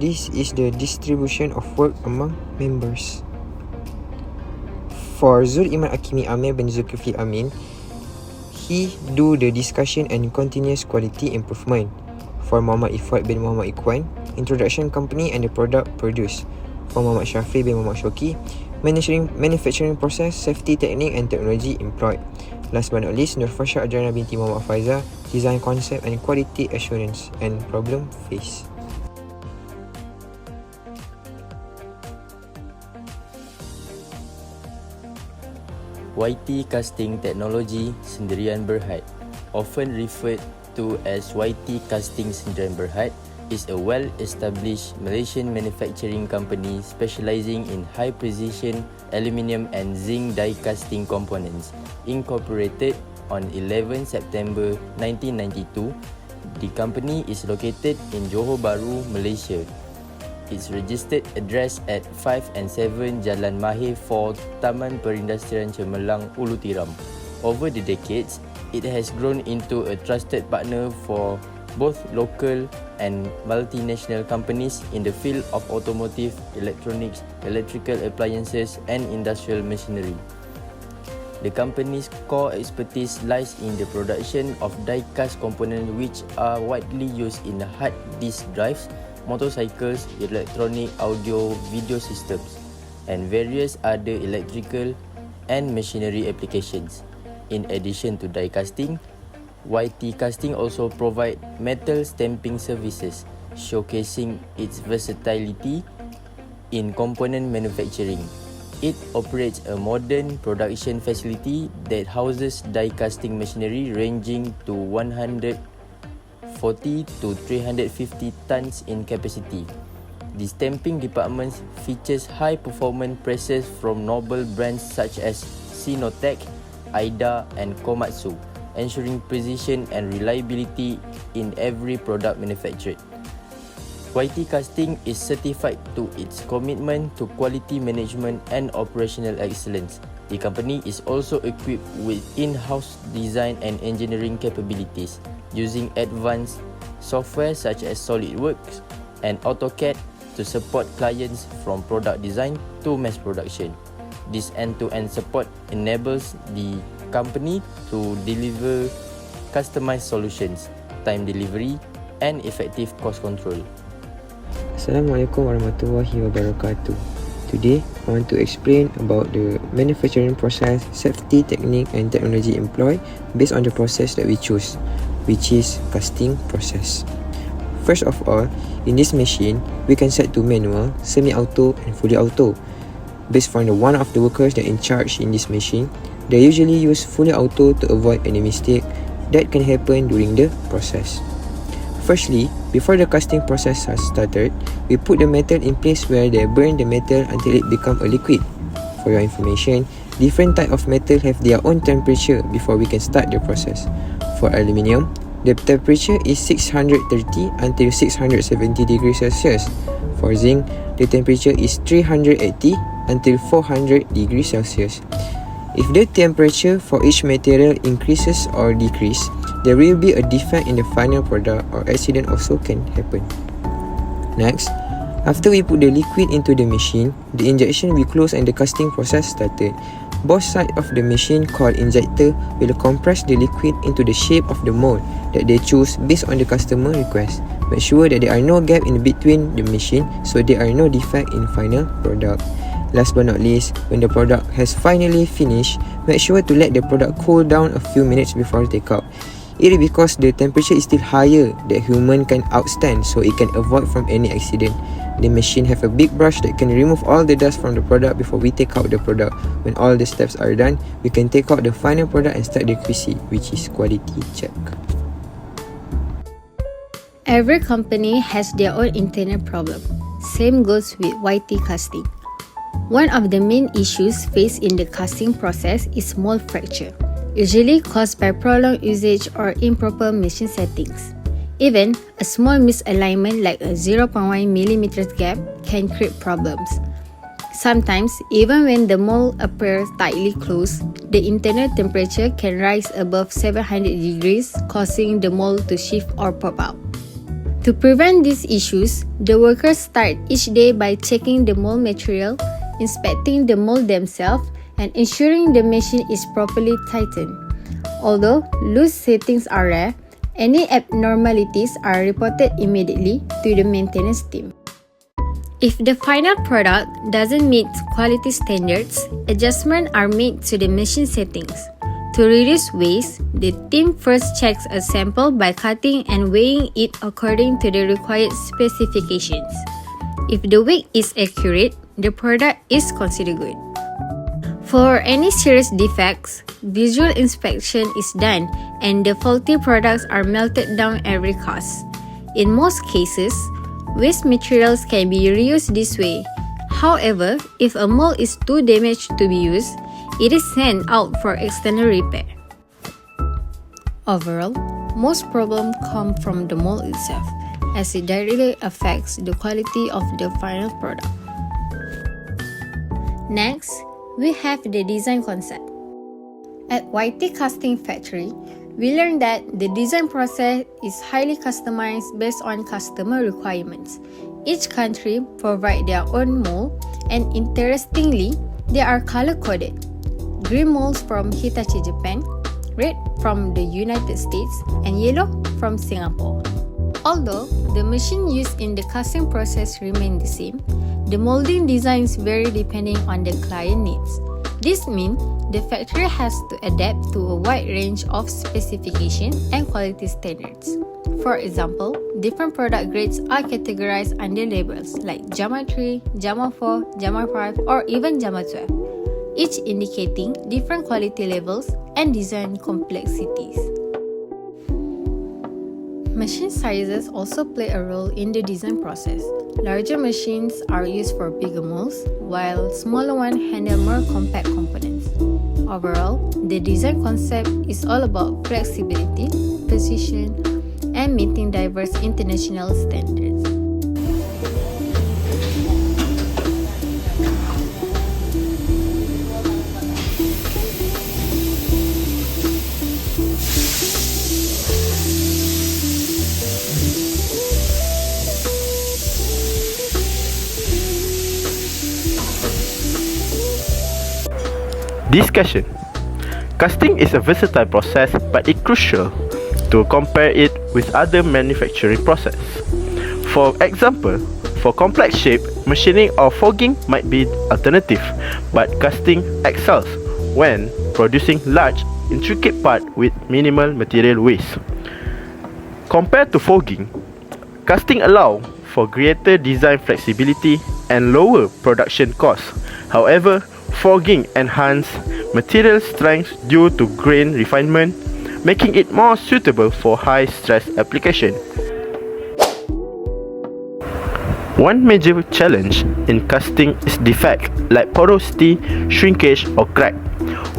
this is the distribution of work among members. For Zul Iman Akimi Amir bin Zulkifli Amin, he do the discussion and continuous quality improvement. For Muhammad Ifat bin Muhammad Ikwan, introduction company and the product produced. For Muhammad Syafri bin Muhammad Shoki, manufacturing process, safety technique and technology employed. Last but not least, Nur Fasha Adriana binti Muhammad Faiza, design concept and quality assurance and problem face. YT Casting Technology Sendirian Berhad, often referred to as YT Casting Sendirian Berhad, is a well-established Malaysian manufacturing company specializing in high-precision aluminium and zinc die casting components. Incorporated on 11 September 1992, the company is located in Johor Bahru, Malaysia. Its registered address at 5 and 7 Jalan Mahir 4, Taman Perindustrian Cemerlang, Ulu Tiram. Over the decades, it has grown into a trusted partner for both local and multinational companies in the field of automotive, electronics, electrical appliances and industrial machinery. The company's core expertise lies in the production of die-cast components which are widely used in hard disk drives, motorcycles, electronic audio video systems, and various other electrical and machinery applications. In addition to die casting, YT Casting also provide metal stamping services, showcasing its versatility in component manufacturing. It operates a modern production facility that houses die casting machinery ranging to 140 to 350 tons in capacity. The stamping department features high-performance presses from noble brands such as Sinotech, Aida and Komatsu, ensuring precision and reliability in every product manufactured. YT Casting is certified to its commitment to quality management and operational excellence. The company is also equipped with in-house design and engineering capabilities, using advanced software such as SolidWorks and AutoCAD to support clients from product design to mass production. This end-to-end support enables the company to deliver customized solutions, time delivery, and effective cost control. Assalamualaikum warahmatullahi wabarakatuh. Today, I want to explain about the manufacturing process, safety technique and technology employed based on the process that we choose, which is casting process. First of all, in this machine, we can set to manual, semi-auto and fully auto. Based on the one of the workers that in charge in this machine, they usually use fully auto to avoid any mistake that can happen during the process. Firstly, before the casting process has started, we put the metal in place where they burn the metal until it becomes a liquid. For your information, different type of metal have their own temperature before we can start the process. For aluminium, the temperature is 630 until 670 degrees Celsius. For zinc, the temperature is 380 until 400 degrees Celsius. If the temperature for each material increases or decreases, there will be a defect in the final product or accident also can happen. Next, after we put the liquid into the machine, the injection will close and the casting process started. Both sides of the machine called injector will compress the liquid into the shape of the mold that they choose based on the customer request. Make sure that there are no gap in between the machine so there are no defect in final product. Last but not least, when the product has finally finished, make sure to let the product cool down a few minutes before takeout. It is because the temperature is still higher that human can outstand, so it can avoid from any accident. The machine have a big brush that can remove all the dust from the product before we take out the product. When all the steps are done, we can take out the final product and start the QC, which is quality check. Every company has their own internal problem. Same goes with YT casting. One of the main issues faced in the casting process is mold fracture, usually caused by prolonged usage or improper machine settings. Even a small misalignment like a 0.1 mm gap can create problems. Sometimes, even when the mold appears tightly closed, the internal temperature can rise above 700 degrees, causing the mold to shift or pop out. To prevent these issues, the workers start each day by checking the mold material, inspecting the mold themselves, and ensuring the machine is properly tightened. Although loose settings are rare, any abnormalities are reported immediately to the maintenance team. If the final product doesn't meet quality standards, adjustments are made to the machine settings. To reduce waste, the team first checks a sample by cutting and weighing it according to the required specifications. If the weight is accurate, the product is considered good. For any serious defects, visual inspection is done and the faulty products are melted down at every cost. In most cases, waste materials can be reused this way. However, if a mold is too damaged to be used, it is sent out for external repair. Overall, most problems come from the mold itself, as it directly affects the quality of the final product. Next, we have the design concept. At YT Casting Factory, we learned that the design process is highly customized based on customer requirements. Each country provides their own mold, and interestingly, they are color-coded. Green molds from Hitachi, Japan, red from the United States, and yellow from Singapore. Although the machine used in the casting process remain the same, the molding designs vary depending on the client needs. This means the factory has to adapt to a wide range of specifications and quality standards. For example, different product grades are categorized under labels like JAMA 3, JAMA 4, JAMA 5, or even JAMA 12, each indicating different quality levels and design complexities. Machine sizes also play a role in the design process. Larger machines are used for bigger molds, while smaller ones handle more compact components. Overall, the design concept is all about flexibility, precision, and meeting diverse international standards. Discussion. Casting is a versatile process, but it's crucial to compare it with other manufacturing processes. For example, for complex shape, machining or fogging might be alternative, but casting excels when producing large, intricate parts with minimal material waste. Compared to fogging, casting allows for greater design flexibility and lower production costs. However, fogging enhances material strength due to grain refinement, making it more suitable for high-stress application. One major challenge in casting is defects like porosity, shrinkage, or crack.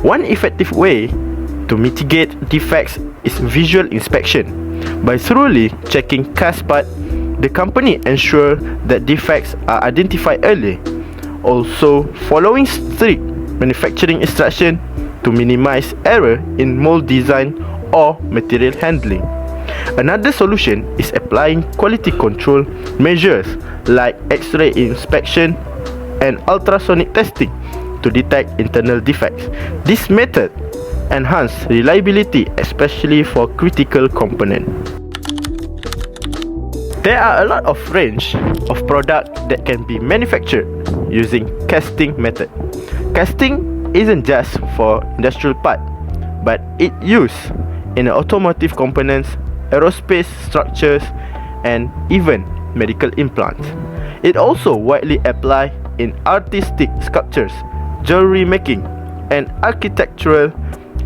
One effective way to mitigate defects is visual inspection. By thoroughly checking cast parts, the company ensures that defects are identified early. Also, following strict manufacturing instructions to minimize error in mold design or material handling. Another solution is applying quality control measures like X-ray inspection and ultrasonic testing to detect internal defects. This method enhances reliability, especially for critical components. There are a lot of range of products that can be manufactured using casting method. Casting isn't just for industrial part, but it used in automotive components, aerospace structures, and even medical implants. It also widely applied in artistic sculptures, jewelry making, and architectural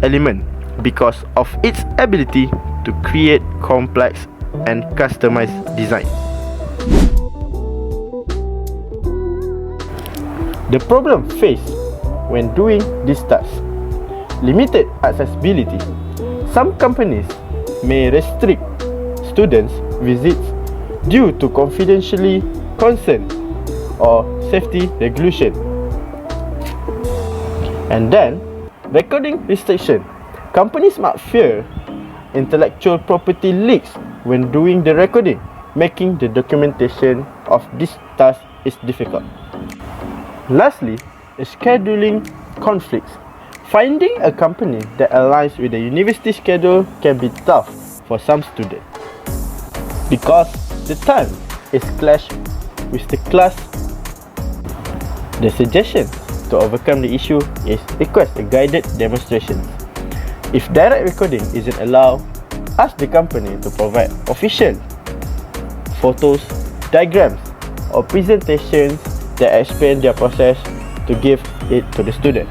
elements because of its ability to create complex and customized design. The problem faced when doing this task: limited accessibility. Some companies may restrict students' visits due to confidentiality concern or safety regulation. And then, recording restriction. Companies might fear intellectual property leaks when doing the recording. making the documentation of this task is difficult. Lastly, scheduling conflicts. Finding a company that aligns with the university schedule can be tough for some students because the time is clashed with the class. The suggestion to overcome the issue is request a guided demonstration. If direct recording isn't allowed, ask the company to provide official photos, diagrams, or presentations that explain their process to give it to the student.